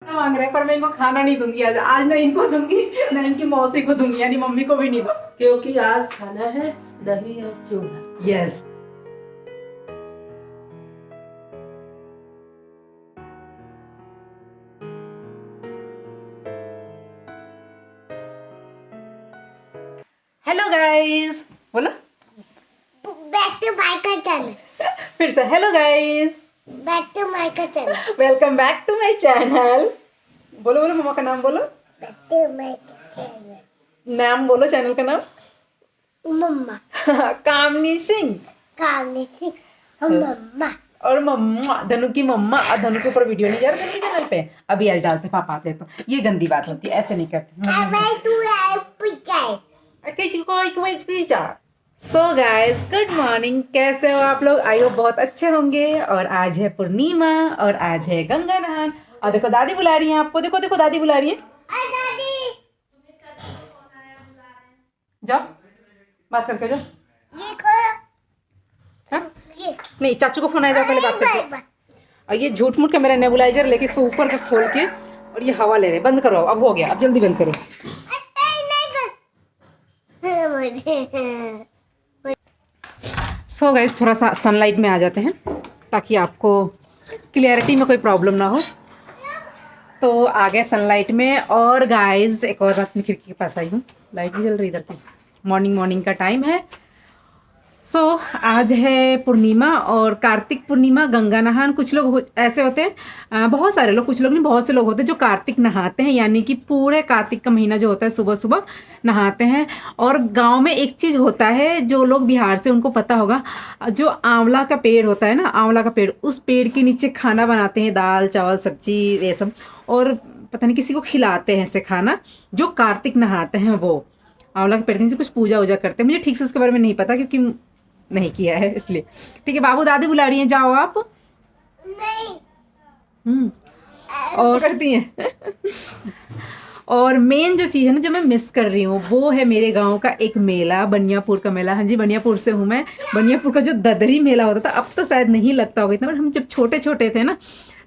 मांग रहे हैं पर मैं इनको खाना नहीं दूंगी आज। आज ना इनको दूंगी ना इनकी मौसी को दूंगी, यानी मम्मी को भी नहीं दूँ, क्योंकि आज खाना है दही और चूड़ा। यस। हेलो गाइस बोलो, बैक टू माय चैनल। फिर से hello guys, back to my channel. Welcome back to my channel. बोलो बोलो मम्मा का नाम बोलो, बैक टू माय चैनल। नाम बोलो चैनल का नाम। मम्मा कामनी सिंह कामनी सिंह और मम्मा और मम्मा, धनु की मम्मा। और धनु के ऊपर वीडियो नहीं जा रहा मेरे चैनल पे, अभी आज डालते पापा आते हैं तो। ये गंदी बात होती है, ऐसे नहीं करते। अबे तू है पिकाई। सो गाइस गुड मॉर्निंग, कैसे हो आप लोग? आई होप बहुत अच्छे होंगे। और आज है पूर्णिमा और आज है गंगा नहान। और देखो दादी बुला रही है आपको, देखो देखो दादी बुला रही है। दादी जाओ बात करके जाओ। ये करो। हाँ? ये नहीं चाचू को फोन आया, जाओ पहले बात करके। और ये झूठ मूठ के मेरा नेबुलाइजर लेके इसको ऊपर का खोल के और ये हवा ले रहे। बंद करो, अब हो गया, अब जल्दी बंद करो। सो गाइस थोड़ा सा सनलाइट में आ जाते हैं ताकि आपको क्लियरिटी में कोई प्रॉब्लम ना हो। तो आ गए सनलाइट में। और गाइस एक और बात, मैं खिड़की के पास आई हूँ, लाइट भी जल रही इधर पे, मॉर्निंग का टाइम है। सो आज है पूर्णिमा और कार्तिक पूर्णिमा, गंगा नहान। कुछ लोग ऐसे होते हैं, बहुत सारे लोग, कुछ लोग नहीं, बहुत से लोग होते हैं जो कार्तिक नहाते हैं, यानी कि पूरे कार्तिक का महीना जो होता है सुबह सुबह नहाते हैं। और गांव में एक चीज़ होता है, जो लोग बिहार से उनको पता होगा, जो आंवला का पेड़ होता है ना, आंवला का पेड़, उस पेड़ के नीचे खाना बनाते हैं, दाल चावल सब्जी ये सब, और पता नहीं किसी को खिलाते हैं ऐसे खाना, जो कार्तिक नहाते हैं वो आंवला के पेड़ के नीचे कुछ पूजा वूजा करते हैं। मुझे ठीक से उसके बारे में नहीं पता क्योंकि नहीं किया है इसलिए। ठीक है, बाबू दादी बुला रही हैं, जाओ आप। नहीं और करती हैं। और मेन जो चीज़ है ना जो मैं मिस कर रही हूँ, वो है मेरे गांव का एक मेला, बनियापुर का मेला। हाँ जी, बनियापुर से हूँ मैं। बनियापुर का जो ददरी मेला होता था, अब तो शायद नहीं लगता होगा इतना, बट हम जब छोटे छोटे थे ना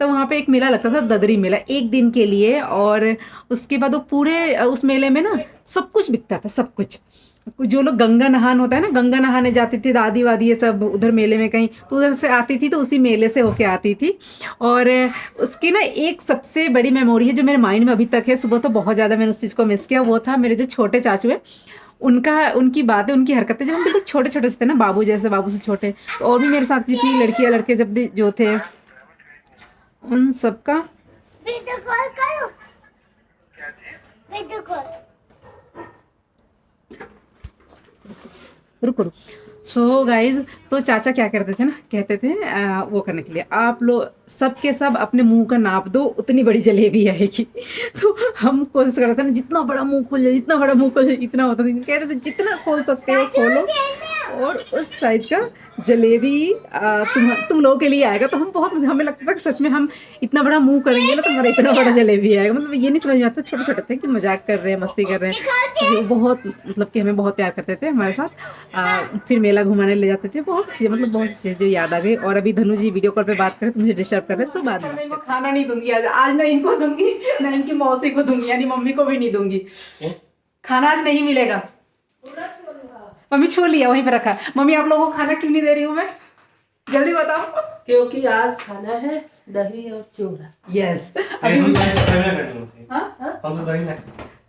तो वहाँ पे एक मेला लगता था, ददरी मेला, एक दिन के लिए। और उसके बाद वो पूरे उस मेले में ना सब कुछ बिकता था, सब कुछ। जो लोग गंगा नहान होता है ना, गंगा नहाने जाती थी दादी वादी ये सब उधर मेले में कहीं, तो उधर से आती थी तो उसी मेले से होके आती थी। और उसकी ना एक सबसे बड़ी मेमोरी है जो मेरे माइंड में अभी तक है। सुबह तो बहुत ज़्यादा मैंने उस चीज़ को मिस किया। वो था मेरे जो छोटे चाचू हैं, उनकी बातें, उनकी हरकतें, जब हम बिल्कुल छोटे छोटे से थे ना, बाबू जैसे, बाबू से छोटे, तो और भी मेरे साथ जितनी लड़कियाँ लड़के जब भी जो थे, उन सबका वीडियो कॉल करो। वीडियो कॉल रुको। सो गाइज, तो चाचा क्या करते थे ना, कहते थे वो करने के लिए, आप लोग सबके सब अपने मुंह का नाप दो, उतनी बड़ी जलेबी आएगी। तो हम कोशिश करते थे ना, जितना बड़ा मुंह खोल जाए, जितना बड़ा मुंह खोल जाए, इतना होता था। कहते थे जितना खोल सकते हो खोलो, और उस साइज का जलेबी तुम लोगों के लिए आएगा। तो हम बहुत, हमें लगता था कि सच में हम इतना बड़ा मुंह करेंगे ना तो हमारा इतना बड़ा जलेबी आएगा। मतलब ये नहीं समझ में आता, छोटे छोटे थे कि मजाक कर रहे हैं, मस्ती कर रहे हैं। वो बहुत, मतलब कि हमें बहुत प्यार करते थे हमारे साथ। फिर मेला घुमाने ले जाते थे, बहुत सी, मतलब बहुत सी चीज़ें जो याद आ गई। और अभी धनु जी वीडियो कॉल पे बात करें तो मुझे डिस्टर्ब कर रहे हैं, सो बाद में। मैं इनको खाना नहीं दूंगी आज। आज ना इनको दूंगी ना इनकी मौसी को दूंगी, यानी मम्मी को भी नहीं दूंगी। खाना आज नहीं मिलेगा। मम्मी छोड़ लिया, वहीं पे रखा। मम्मी आप लोगों को खाना क्यों नहीं दे रही हूँ मैं, जल्दी बताओ। क्योंकि आज खाना है दही और चूड़ा। यस। अभी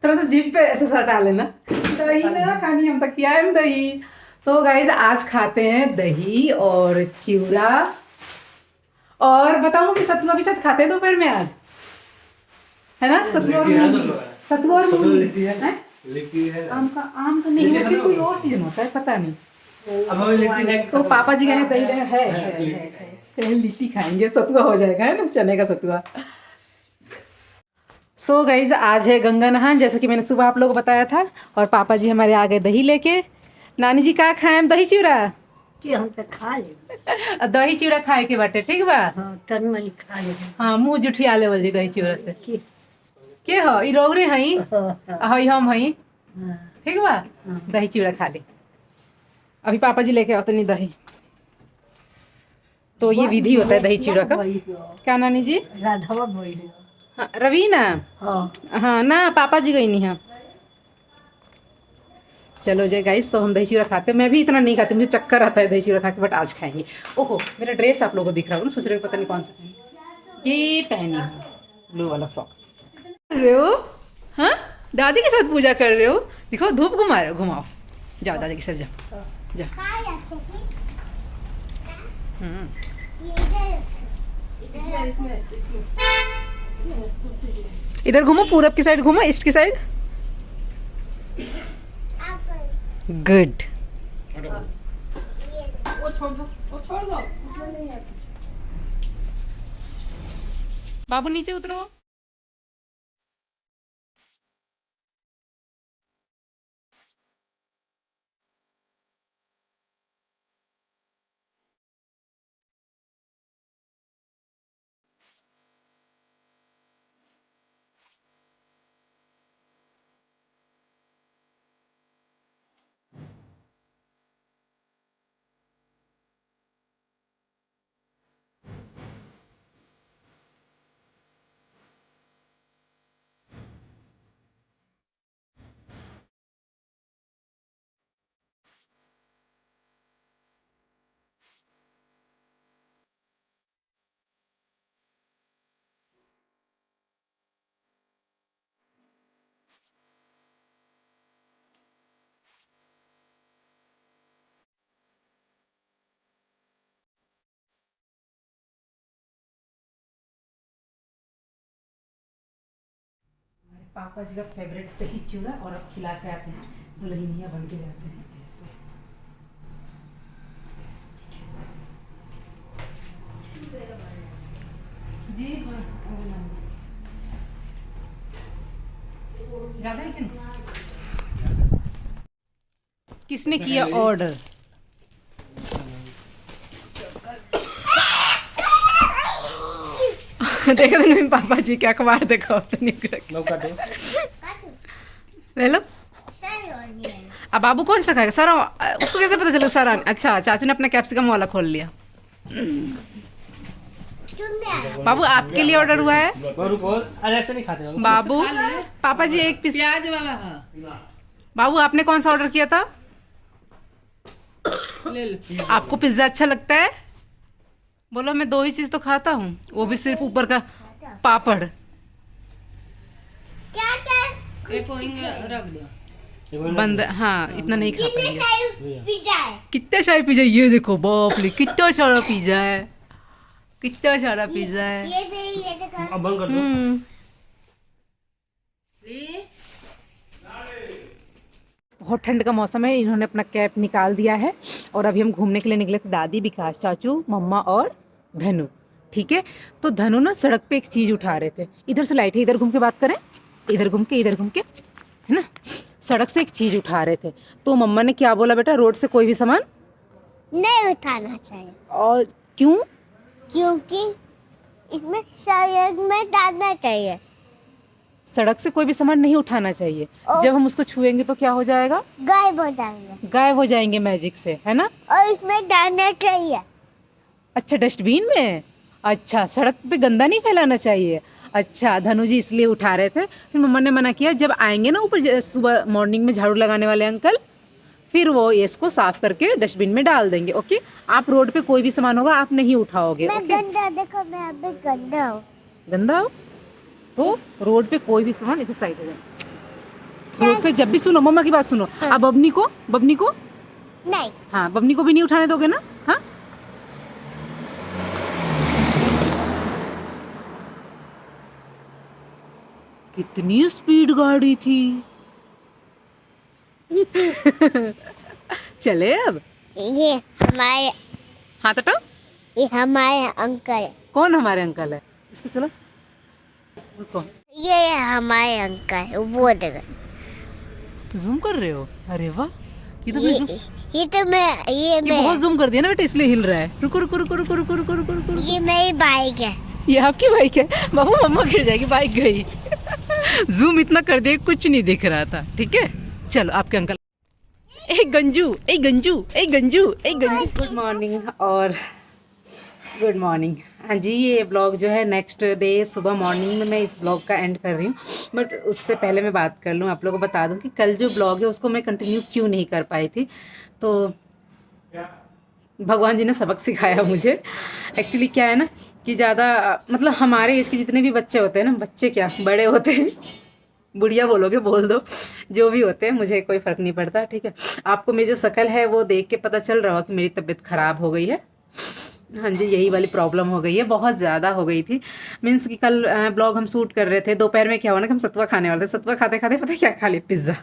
थोड़ा सा जीभ पे ऐसे सटा लेना, दही ना खानी, हम तक किया है दही। तो गाइज आज खाते हैं दही और चिवड़ा। और बताऊँ कि सत्तू भी साथ खाते हैं दोपहर में आज, है ना? सत्तू और मूंगी है। आम का नहीं है, फिर कोई और सीजन होता है, पता नहीं। तो पापा जी कहे दही है, लिट्टी खाएंगे, सतुआ हो जाएगा, है ना, चने का सतुआ। सो गाइज आज है गंगा नहान, जैसा कि मैंने सुबह आप लोगों को बताया था। और पापा जी हमारे आ गए दही लेके। नानी जी का खाए हम दही चिवड़ा, कि हम तो खा ले। दही चिवड़ा खाए के बाटे, ठीक बा? हां तन वाली खा ले। हाँ, मुंह जुठिया लेवल जी दही चिवड़ा से। के हो ई रौरे हई, हई हम हई, ठीक बा? दही चिवड़ा खा ले। अभी पापा जी लेके आओ नहीं दही। तो ये विधि होता है दही चिवड़ा का। क्या नानी जी? राधावा बोल रही हो। हाँ, रवीना। हाँ हाँ ना, पापा जी गई नहीं है। चलो जय गाइस, तो हम दही चूड़ा खाते हैं। मैं भी इतना नहीं खाती, मुझे चक्कर आता है दही चूड़ा खा के, बट आज खाएंगे। ओहो, मेरा ड्रेस आप लोगों को दिख रहा होगा ना, सोच रहे हो पता नहीं कौन सा पहनी। ये पहनी हूँ ब्लू वाला फ्रॉक। कर रहे हो? हाँ, दादी के साथ पूजा कर रहे हो? दिखाओ, धूप घुमा रहे हो, घुमाओ। जाओ दादी के साथ जाओ, जाओ। हम्म, इधर घूमो, पूरब की साइड घूमो, ईस्ट की साइड। गुड। वो छोड़ दो, वो छोड़ दो, उसमें नहीं है। बाबू नीचे उतरो। पापा जी का फेवरेट दही चूड़ा, और अब खिला के आते हैं, दुल्हनिया बन के जाते हैं ऐसे। जी ज़्यादा है कि नहीं? किसने किया ऑर्डर? देखो तो नहीं पापा जी के अखबार देखो तो नहीं। ले लो। अब बाबू कौन सा खाएगा? सर उसको कैसे पता चलेगा सर? अच्छा, चाचू ने अपना कैप्सिकम वाला खोल लिया। बाबू आपके लिए ऑर्डर हुआ है। ऐसे नहीं खाते बाबू, पापा जी एक पीस प्याज वाला। बाबू आपने कौन सा ऑर्डर किया था? ले लो। आपको पिज्जा अच्छा लगता है? बोलो, मैं 2 ही चीज तो खाता हूँ, वो भी सिर्फ ऊपर का पापड़। एक ओइंग रख दो। बंद, हाँ इतना नहीं खा पाएंगे। पिज्जा है। कितना सारा पिज्जा, ये देखो, बाप रे कितना सारा पिज्जा है, कितना सारा पिज्जा है। ये भी ये देखो। अब बंद कर दो। हम्म, बहुत ठंड का मौसम है, इन्होंने अपना कैप निकाल दिया है और अभी हम घूमने के लिए निकले थे, दादी, विकास चाचू, मम्मा और धनु। ठीक है, तो धनु ना सड़क पे एक चीज़ उठा रहे थे। इधर से लाइट है, इधर घूम के बात करें, इधर घूम के, इधर घूम के, है ना। सड़क से एक चीज़ उठा रहे थे, तो मम्मा ने क्या बोला, बेटा रोड से कोई भी सामान नहीं उठाना चाहिए। और क्यों? क्योंकि इसमें शरीर में डालना चाहिए। सड़क से कोई भी सामान नहीं उठाना चाहिए। जब हम उसको छुएंगे तो क्या हो जाएगा? गायब हो जाएंगे। गायब हो जाएंगे मैजिक से, है ना। और इसमें डालना चाहिए। अच्छा, डस्टबिन में? अच्छा, सड़क पे गंदा नहीं फैलाना चाहिए। अच्छा, धनु जी इसलिए उठा रहे थे। फिर मम्मा ने मना किया, जब आएंगे ना ऊपर सुबह मॉर्निंग में झाड़ू लगाने वाले अंकल, फिर वो इसको साफ करके डस्टबिन में डाल देंगे। ओके, आप रोड पे कोई भी सामान होगा आप नहीं उठाओगे। मैं ओके, गंदा, देखो मैं अभी गंदा हूँ। गंदा हो तो रोड पे कोई भी सामान इधर साइड हो जाए। रोड पे जब भी, सुनो मम्मा की बात सुनो, अब बबनी को नहीं। हाँ, बबनी को भी नहीं उठाने दोगे ना? हाँ, कितनी स्पीड गाड़ी थी। चले अब। ये हमारे, हाँ तो ये हमारे अंकल है। कौन हमारे अंकल है? इसको चलो, कौन? ये हमारे अंकल है, वो देखो। जूम कर रहे हो? अरे वाह, ये तो ये, ये तो मैं, ये बहुत जूम कर दिया ना बेटा, इसलिए हिल रहा है। रुको रुको रुको रुको रुको रुको रुको रुको। ये मेरी बाइक है। ये आपकी बाइक है? बाबू मम्मा गिर जाएगी, बाइक गई। जूम इतना कर दिया कुछ नहीं दिख रहा था। ठीक है, चलो आपके अंकल। ए गंजू, ए गंजू, ए गंजू, ए गंजू। गुड मॉर्निंग और गुड मॉर्निंग। हाँ जी, ये ब्लॉग जो है नेक्स्ट डे सुबह मॉर्निंग में मैं इस ब्लॉग का एंड कर रही हूँ। बट उससे पहले मैं बात कर लूँ, आप लोगों को बता दूँ कि कल जो ब्लॉग है उसको मैं कंटिन्यू क्यों नहीं कर पाई थी। तो भगवान जी ने सबक सिखाया मुझे। एक्चुअली क्या है ना कि ज़्यादा मतलब हमारे एज के जितने भी बच्चे होते हैं ना, बच्चे क्या बड़े होते हैं, बुढ़िया बोलोगे बोल दो, जो भी होते हैं मुझे कोई फ़र्क नहीं पड़ता, ठीक है। आपको मेरी जो शक्ल है वो देख के पता चल रहा होगा कि मेरी तबीयत ख़राब हो गई है। हाँ जी, यही वाली प्रॉब्लम हो गई है, बहुत ज़्यादा हो गई थी। मीन्स कि कल ब्लॉग हम शूट कर रहे थे, दोपहर में क्या हुआ ना कि हम सतुआ खाने वाले थे। सतुआ खाते खाते पता है क्या खा लिया, पिज़्ज़ा।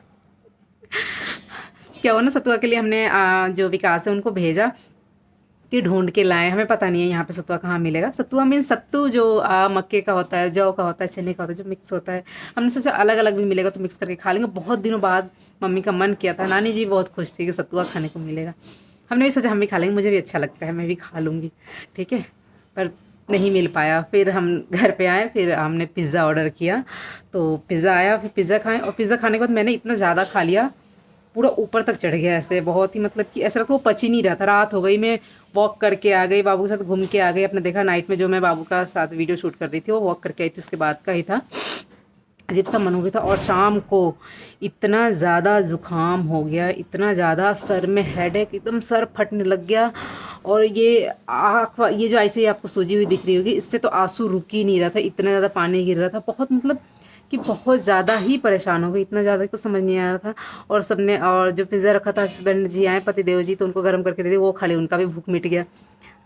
क्या हुआ ना, सतुआ के लिए हमने जो विकास है उनको भेजा कि ढूंढ के लाए। हमें पता नहीं है यहाँ पे सतुआ कहाँ मिलेगा। सतुआ मीन्स सत्तू जो मक्के का होता है, जौ का होता है, चने का होता है, जो मिक्स होता है। हमने सोचा अलग अलग भी मिलेगा तो मिक्स करके खा लेंगे। बहुत दिनों बाद मम्मी का मन किया था, नानी जी बहुत खुश थी कि सतुआ खाने को मिलेगा। हमने भी सोचा हम भी खा लेंगे, मुझे भी अच्छा लगता है, मैं भी खा लूँगी, ठीक है। पर नहीं मिल पाया। फिर हम घर पे आए, फिर हमने पिज़्ज़ा ऑर्डर किया, तो पिज़्ज़ा आया, फिर पिज़्ज़ा खाएँ। और पिज़्ज़ा खाने के बाद मैंने इतना ज़्यादा खा लिया, पूरा ऊपर तक चढ़ गया ऐसे, बहुत ही मतलब कि ऐसा लगता वो पच ही नहीं रहा था। रात हो गई, मैं वॉक करके आ गई, बाबू के साथ घूम के आ गई। आपने देखा नाइट में जो मैं बाबू का साथ वीडियो शूट कर रही थी वो वॉक करके आई थी, उसके बाद का ही था। अजीब सा मन हो गया था। और शाम को इतना ज़्यादा ज़ुकाम हो गया, इतना ज़्यादा सर में हेडेक, एकदम सर फटने लग गया। और ये आँख, ये जो ऐसे ही आपको सूजी हुई दिख रही होगी, इससे तो आंसू रुक ही नहीं रहा था, इतना ज़्यादा पानी गिर रहा था। बहुत मतलब कि बहुत ज़्यादा ही परेशान हो गई, इतना ज़्यादा कुछ समझ नहीं आ रहा था। और सबने, और जो पिज़्ज़ा रखा था हस्बैंड जी आए, पति देव जी, तो उनको गर्म करके दे दिया, वो खा लिया, उनका भी भूख मिट गया,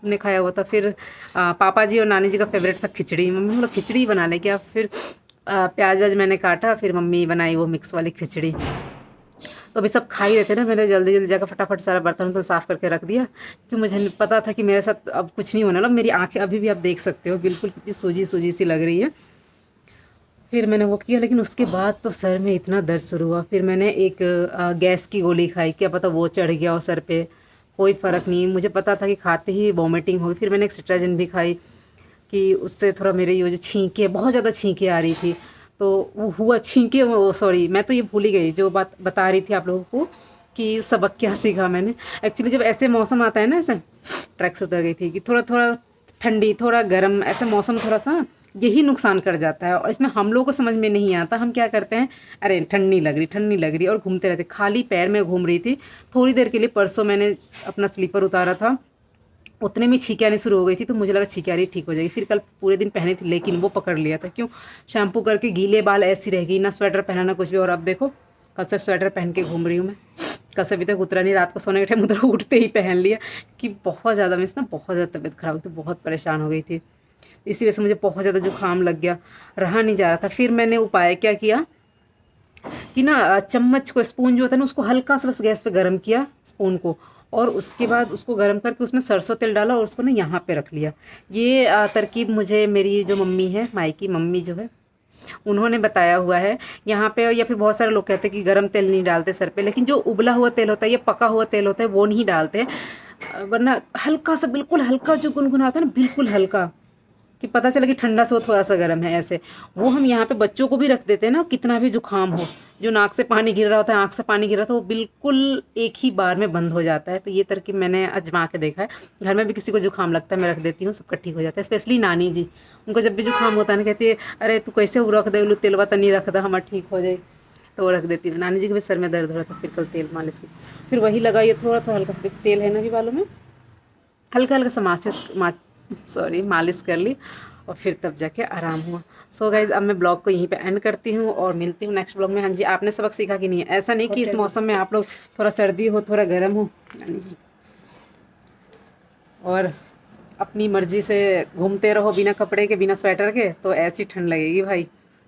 हमने खाया हुआ था। फिर पापा जी और नानी जी का फेवरेट था खिचड़ी। मम्मी बोला खिचड़ी बना ले क्या। फिर प्याज व्याज मैंने काटा, फिर मम्मी बनाई वो मिक्स वाली खिचड़ी। तो अभी सब खा ही रहे थे ना, मैंने जल्दी जल्दी जाकर फटाफट सारा बर्तन तो साफ़ करके रख दिया, क्योंकि मुझे पता था कि मेरे साथ अब कुछ नहीं होने वाला। मेरी आंखें अभी भी आप देख सकते हो बिल्कुल कितनी सूजी सूजी सी लग रही है। फिर मैंने वो किया, लेकिन उसके बाद तो सर में इतना दर्द शुरू हुआ। फिर मैंने एक गैस की गोली खाई, क्या पता वो चढ़ गया हो सर पे, कोई फ़र्क नहीं। मुझे पता था कि खाते ही वॉमिटिंग होगी। फिर मैंने एक सिट्राजिन भी खाई कि उससे थोड़ा मेरे ये जो छींके, बहुत ज़्यादा छींके आ रही थी, तो वो हुआ छींके, वो सॉरी मैं तो ये भूल ही गई जो बात बता रही थी आप लोगों को कि सबक क्या सीखा मैंने। एक्चुअली जब ऐसे मौसम आता है ना, ऐसे ट्रैक से उतर गई थी कि थोड़ा थोड़ा ठंडी थोड़ा गर्म, ऐसा मौसम थोड़ा सा यही नुकसान कर जाता है। और इसमें हम लोगों को समझ में नहीं आता, हम क्या करते हैं, अरे ठंडी लग रही ठंडी लग रही, और घूमते रहते। खाली पैर में घूम रही थी थोड़ी देर के लिए। परसों मैंने अपना स्लीपर उतारा था, उतने में छींकें आनी शुरू हो गई थी, तो मुझे लगा छींकें आ रही ठीक हो जाएगी। फिर कल पूरे दिन पहनी थी, लेकिन वो पकड़ लिया था। क्यों, शैम्पू करके गीले बाल ऐसी रह गई, ना स्वेटर पहना ना कुछ भी। और अब देखो कल से स्वेटर पहन के घूम रही हूँ मैं। कल से अभी तक उतरा नहीं, रात को सोने के टाइम उतरा, उठते ही पहन लिया कि बहुत ज़्यादा मीन्स ना बहुत ज़्यादा तबीयत ख़राब हुई थी, बहुत परेशान हो गई थी। इसी वजह से मुझे बहुत ज़्यादा जुकाम लग गया, रहा नहीं जा रहा था। फिर मैंने उपाय क्या किया कि ना चम्मच को, स्पून जो होता है ना, उसको हल्का सा बस गैस पे गर्म किया स्पून को, और उसके बाद उसको गर्म करके उसमें सरसों तेल डाला और उसको ना यहाँ पे रख लिया। ये तरकीब मुझे मेरी जो मम्मी है, मायकी मम्मी जो है, उन्होंने बताया हुआ है यहाँ पे। या फिर बहुत सारे लोग कहते हैं कि गरम तेल नहीं डालते सर पे, लेकिन जो उबला हुआ तेल होता है या पका हुआ तेल होता है वो नहीं डालते, वरना हल्का सा, बिल्कुल हल्का जो गुनगुना होता है ना, बिल्कुल हल्का, कि पता चले कि ठंडा से वो थोड़ा सा गर्म है, ऐसे वो हम यहाँ पे बच्चों को भी रख देते हैं ना। कितना भी जुकाम हो, जो नाक से पानी गिर रहा होता है, आँख से पानी गिर रहा था, वो बिल्कुल एक ही बार में बंद हो जाता है। तो ये तरकीब मैंने आजमा के देखा है। घर में भी किसी को जुकाम लगता है मैं रख देती हूँ, सबका ठीक हो जाता है। स्पेशली नानी जी, उनको जब भी जुकाम होता है ना, कहती है अरे तू कैसे वो रख दे, तेलवा तो नहीं रखता, हमारा ठीक हो जाए, तो वो रख देती हूँ। नानी जी के भी सर में दर्द हो रहा था, फिर कल तेल मालिश की, फिर वही लगाइए थोड़ा थोड़ा हल्का सा, तेल है ना भी बालों में, हल्का हल्का सा मालिश कर ली, और फिर तब जाके आराम हुआ। सो गाइज़, अब मैं ब्लॉग को यहीं पे एंड करती हूँ और मिलती हूँ नेक्स्ट ब्लॉग में। हाँ जी, आपने सबक सीखा कि नहीं है? ऐसा नहीं कि इस मौसम में आप लोग थोड़ा सर्दी हो थोड़ा गर्म हो, हाँ जी, और अपनी मर्जी से घूमते रहो बिना कपड़े के, बिना स्वेटर के, तो ऐसी ठंड लगेगी भाई।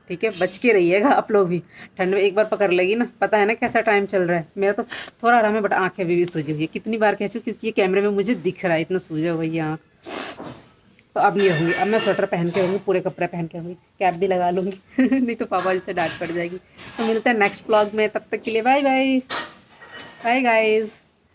ठीक है, बच के रहिएगा आप लोग भी। ठंड में एक बार पकड़ लेगी ना, पता है ना कैसा टाइम चल रहा है। मेरा तो थोड़ा आराम है, बट आँखें अभी भी सूजी हुई है। कितनी बार कह चुकी, क्योंकि ये कैमरे में मुझे दिख रहा है इतना सूजा हुआ है आँख। तो अब नहीं रहूँगी, अब मैं स्वेटर पहन के रहूँगी, पूरे कपड़े पहन के रहूँगी, कैप भी लगा लूँगी नहीं तो पापा जी से डांट पड़ जाएगी। तो मिलते हैं नेक्स्ट ब्लॉग में, तब तक के लिए बाय बाय, बाय गाइज़।